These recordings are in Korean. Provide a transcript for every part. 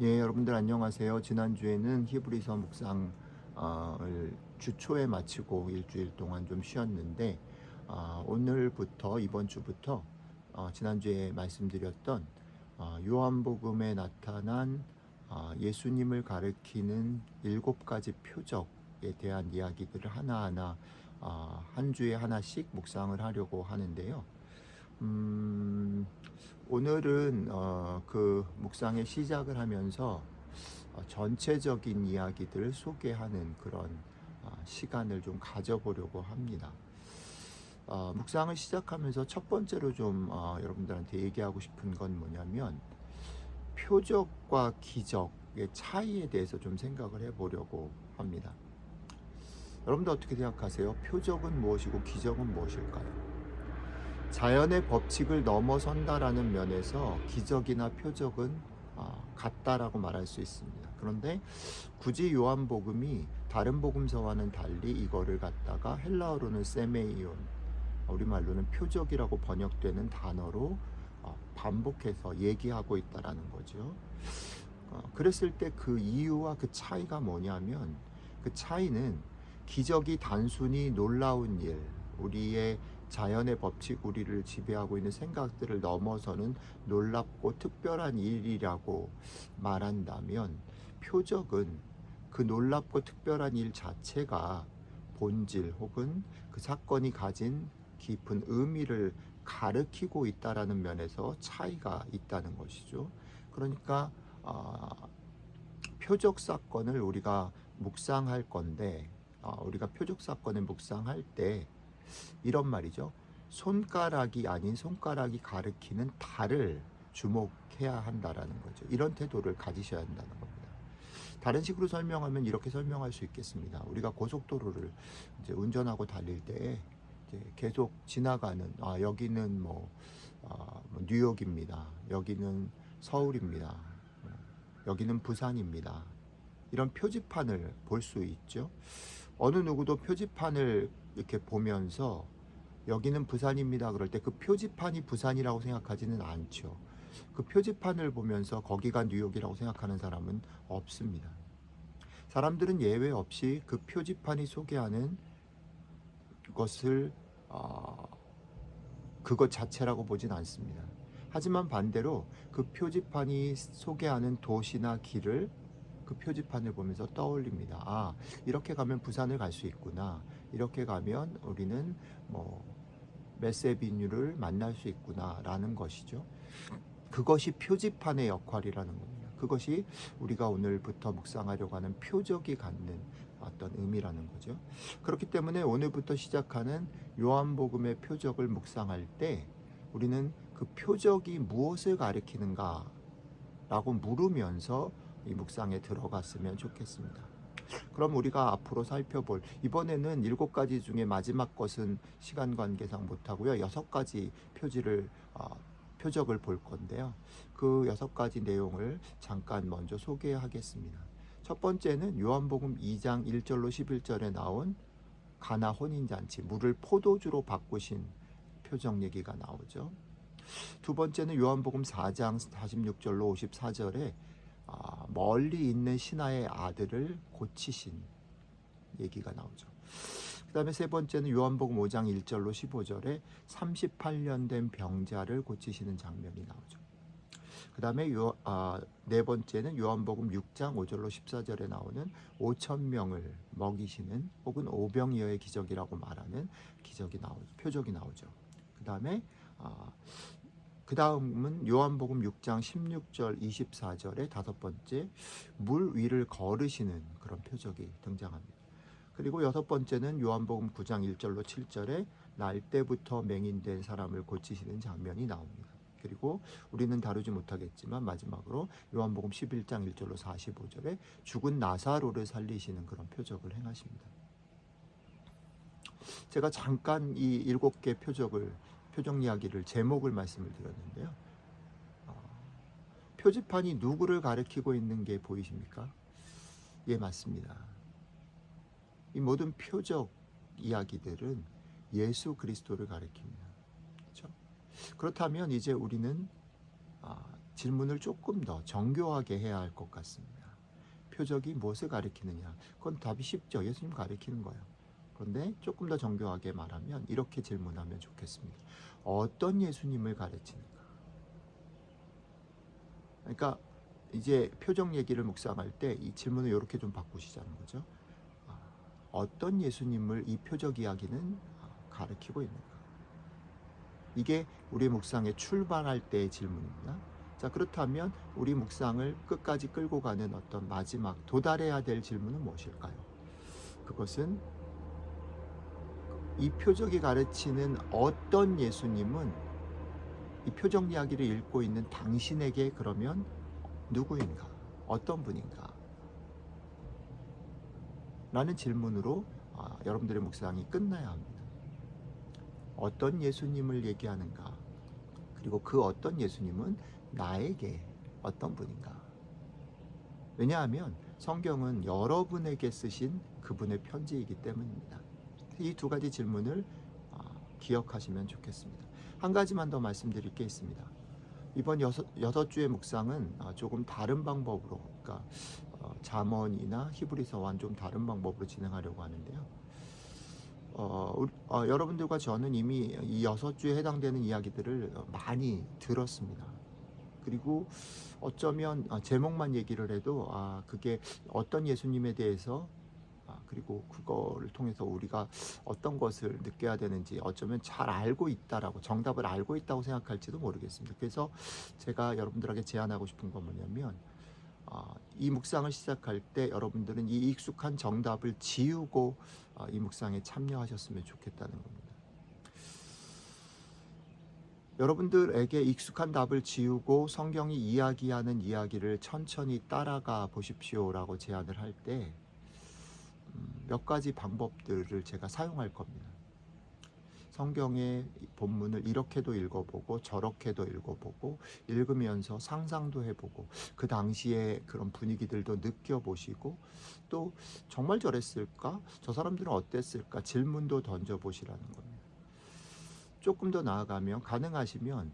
예, 여러분들 안녕하세요. 지난주에는 히브리서 묵상을 주초에 마치고 일주일 동안 좀 쉬었는데, 오늘부터 이번 주부터 지난주에 말씀드렸던 요한복음에 나타난 예수님을 가리키는 7가지 표적에 대한 이야기들을 하나하나 한 주에 하나씩 묵상을 하려고 하는데요. 오늘은 그 묵상의 시작을 하면서 전체적인 이야기들을 소개하는 그런 시간을 좀 가져보려고 합니다. 묵상을 시작하면서 첫 번째로 좀 여러분들한테 얘기하고 싶은 건 뭐냐면, 표적과 기적의 차이에 대해서 좀 생각을 해보려고 합니다. 여러분들 어떻게 생각하세요? 표적은 무엇이고 기적은 무엇일까요? 자연의 법칙을 넘어선다라는 면에서 기적이나 표적은 같다라고 말할 수 있습니다. 그런데 굳이 요한복음이 다른 복음서와는 달리 이거를 갖다가 헬라어로는 세메이온, 우리말로는 표적이라고 번역되는 단어로 반복해서 얘기하고 있다라는 거죠. 그랬을 때 그 이유와 그 차이가 뭐냐면, 그 차이는 기적이 단순히 놀라운 일, 우리의 자연의 법칙, 우리를 지배하고 있는 생각들을 넘어서는 놀랍고 특별한 일이라고 말한다면, 표적은 그 놀랍고 특별한 일 자체가 본질 혹은 그 사건이 가진 깊은 의미를 가르치고 있다라는 면에서 차이가 있다는 것이죠. 그러니까 표적 사건을 우리가 묵상할 건데, 우리가 표적 사건을 묵상할 때 이런 말이죠. 손가락이 아닌 손가락이 가리키는 달을 주목해야 한다라는 거죠. 이런 태도를 가지셔야 한다는 겁니다. 다른 식으로 설명하면 이렇게 설명할 수 있겠습니다. 우리가 고속도로를 이제 운전하고 달릴 때 이제 계속 지나가는, 여기는 뭐 뉴욕입니다. 여기는 서울입니다. 여기는 부산입니다. 이런 표지판을 볼 수 있죠. 어느 누구도 표지판을 이렇게 보면서 여기는 부산입니다 그럴 때 그 표지판이 부산이라고 생각하지는 않죠. 그 표지판을 보면서 거기가 뉴욕이라고 생각하는 사람은 없습니다. 사람들은 예외 없이 그 표지판이 소개하는 것을 그것 자체라고 보진 않습니다. 하지만 반대로 그 표지판이 소개하는 도시나 길을 그 표지판을 보면서 떠올립니다. 이렇게 가면 부산을 갈 수 있구나. 이렇게 가면 우리는 뭐 메세비뉴를 만날 수 있구나라는 것이죠. 그것이 표지판의 역할이라는 겁니다. 그것이 우리가 오늘부터 묵상하려고 하는 표적이 갖는 어떤 의미라는 거죠. 그렇기 때문에 오늘부터 시작하는 요한복음의 표적을 묵상할 때 우리는 그 표적이 무엇을 가리키는가 라고 물으면서 이 묵상에 들어갔으면 좋겠습니다. 그럼 우리가 앞으로 살펴볼, 이번에는 7가지 중에 마지막 것은 시간 관계상 못하고요, 6가지 표적을 볼 건데요. 그 6가지 내용을 잠깐 먼저 소개하겠습니다. 첫 번째는 요한복음 2장 1절로 11절에 나온 가나 혼인잔치, 물을 포도주로 바꾸신 표적 얘기가 나오죠. 두 번째는 요한복음 4장 46절로 54절에 멀리 있는 신하의 아들을 고치신 얘기가 나오죠. 그 다음에 세 번째는 요한복음 5장 1절로 15절에 38년 된 병자를 고치시는 장면이 나오죠. 그 다음에 네 번째는 요한복음 6장 5절로 14절에 나오는 5,000명을 먹이시는 혹은 오병이어의 기적이라고 말하는 기적이 나오죠. 표적이 나오죠. 그 다음은 요한복음 6장 16절 24절에 다섯 번째, 물 위를 걸으시는 그런 표적이 등장합니다. 그리고 여섯 번째는 요한복음 9장 1절로 7절에 날 때부터 맹인된 사람을 고치시는 장면이 나옵니다. 그리고 우리는 다루지 못하겠지만 마지막으로 요한복음 11장 1절로 45절에 죽은 나사로를 살리시는 그런 표적을 행하십니다. 제가 잠깐 이 7개 표적 이야기를 제목을 말씀을 드렸는데요. 표지판이 누구를 가리키고 있는 게 보이십니까? 예, 맞습니다. 이 모든 표적 이야기들은 예수 그리스도를 가리킵니다. 그렇죠? 그렇다면 이제 우리는 질문을 조금 더 정교하게 해야 할 것 같습니다. 표적이 무엇을 가리키느냐? 그건 답이 쉽죠. 예수님 가리키는 거예요. 그런데 조금 더 정교하게 말하면 이렇게 질문하면 좋겠습니다. 어떤 예수님을 가르치는가? 그러니까 이제 표적 얘기를 묵상할 때 이 질문을 이렇게 좀 바꾸시자는 거죠. 어떤 예수님을 이 표적 이야기는 가르치고 있는가? 이게 우리 묵상의 출발할 때의 질문입니다. 자, 그렇다면 우리 묵상을 끝까지 끌고 가는 어떤 마지막 도달해야 될 질문은 무엇일까요? 그것은 이 표적이 가르치는 어떤 예수님은 이 표적 이야기를 읽고 있는 당신에게 그러면 누구인가? 어떤 분인가? 라는 질문으로 여러분들의 묵상이 끝나야 합니다. 어떤 예수님을 얘기하는가? 그리고 그 어떤 예수님은 나에게 어떤 분인가? 왜냐하면 성경은 여러분에게 쓰신 그분의 편지이기 때문입니다. 이 두 가지 질문을 기억하시면 좋겠습니다. 한 가지만 더 말씀드릴 게 있습니다. 이번 여섯 주의 묵상은 조금 다른 방법으로, 그러니까 잠언이나 히브리서와는 좀 다른 방법으로 진행하려고 하는데요. 여러분들과 저는 이미 이 6주에 해당되는 이야기들을 많이 들었습니다. 그리고 어쩌면 제목만 얘기를 해도 그게 어떤 예수님에 대해서 그리고 그거를 통해서 우리가 어떤 것을 느껴야 되는지 어쩌면 잘 알고 있다라고, 정답을 알고 있다고 생각할지도 모르겠습니다. 그래서 제가 여러분들에게 제안하고 싶은 건 뭐냐면 이 묵상을 시작할 때 여러분들은 이 익숙한 정답을 지우고 이 묵상에 참여하셨으면 좋겠다는 겁니다. 여러분들에게 익숙한 답을 지우고 성경이 이야기하는 이야기를 천천히 따라가 보십시오라고 제안을 할 때 몇 가지 방법들을 제가 사용할 겁니다. 성경의 본문을 이렇게도 읽어보고 저렇게도 읽어보고 읽으면서 상상도 해보고 그 당시에 그런 분위기들도 느껴보시고 또 정말 저랬을까? 저 사람들은 어땠을까? 질문도 던져보시라는 겁니다. 조금 더 나아가면 가능하시면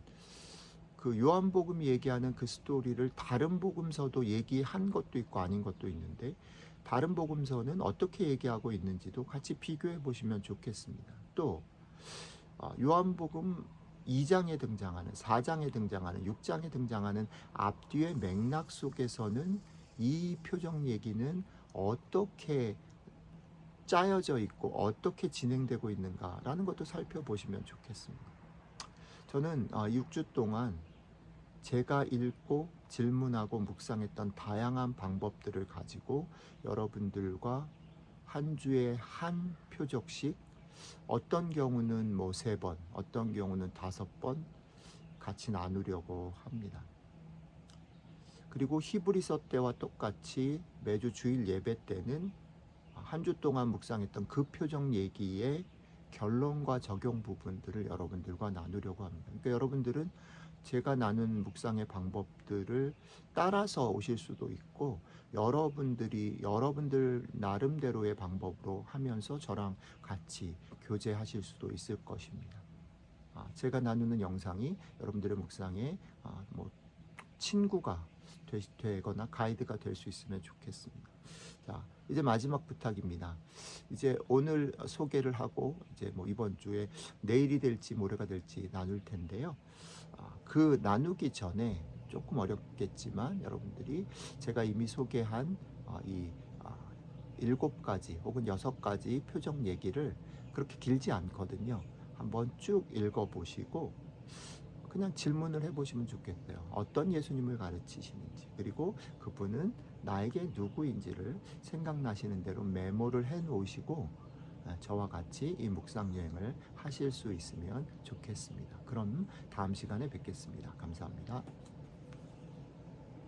그 요한복음이 얘기하는 그 스토리를 다른 복음서도 얘기한 것도 있고 아닌 것도 있는데 다른 복음서는 어떻게 얘기하고 있는지도 같이 비교해 보시면 좋겠습니다. 또 요한복음 2장에 등장하는, 4장에 등장하는, 6장에 등장하는 앞뒤의 맥락 속에서는 이 표적 얘기는 어떻게 짜여져 있고 어떻게 진행되고 있는가라는 것도 살펴보시면 좋겠습니다. 저는 6주 동안 제가 읽고 질문하고 묵상했던 다양한 방법들을 가지고 여러분들과 한 주에 한 표적씩 어떤 경우는 3번, 어떤 경우는 5번 같이 나누려고 합니다. 그리고 히브리서 때와 똑같이 매주 주일 예배 때는 한 주 동안 묵상했던 그 표적 얘기의 결론과 적용 부분들을 여러분들과 나누려고 합니다. 그러니까 여러분들은 제가 나눈 묵상의 방법들을 따라서 오실 수도 있고 여러분들 나름대로의 방법으로 하면서 저랑 같이 교제하실 수도 있을 것입니다. 제가 나누는 영상이 여러분들의 묵상에 친구가 되거나 가이드가 될 수 있으면 좋겠습니다. 자, 이제 마지막 부탁입니다. 이제 오늘 소개를 하고 이제 이번 주에 내일이 될지 모레가 될지 나눌 텐데요. 그 나누기 전에 조금 어렵겠지만 여러분들이 제가 이미 소개한 이 7가지 혹은 6가지 표적 얘기를 그렇게 길지 않거든요. 한번 쭉 읽어보시고 그냥 질문을 해보시면 좋겠어요. 어떤 예수님을 가르치시는지, 그리고 그분은 나에게 누구인지를 생각나시는 대로 메모를 해놓으시고 저와 같이 이 묵상 여행을 하실 수 있으면 좋겠습니다. 그럼 다음 시간에 뵙겠습니다. 감사합니다.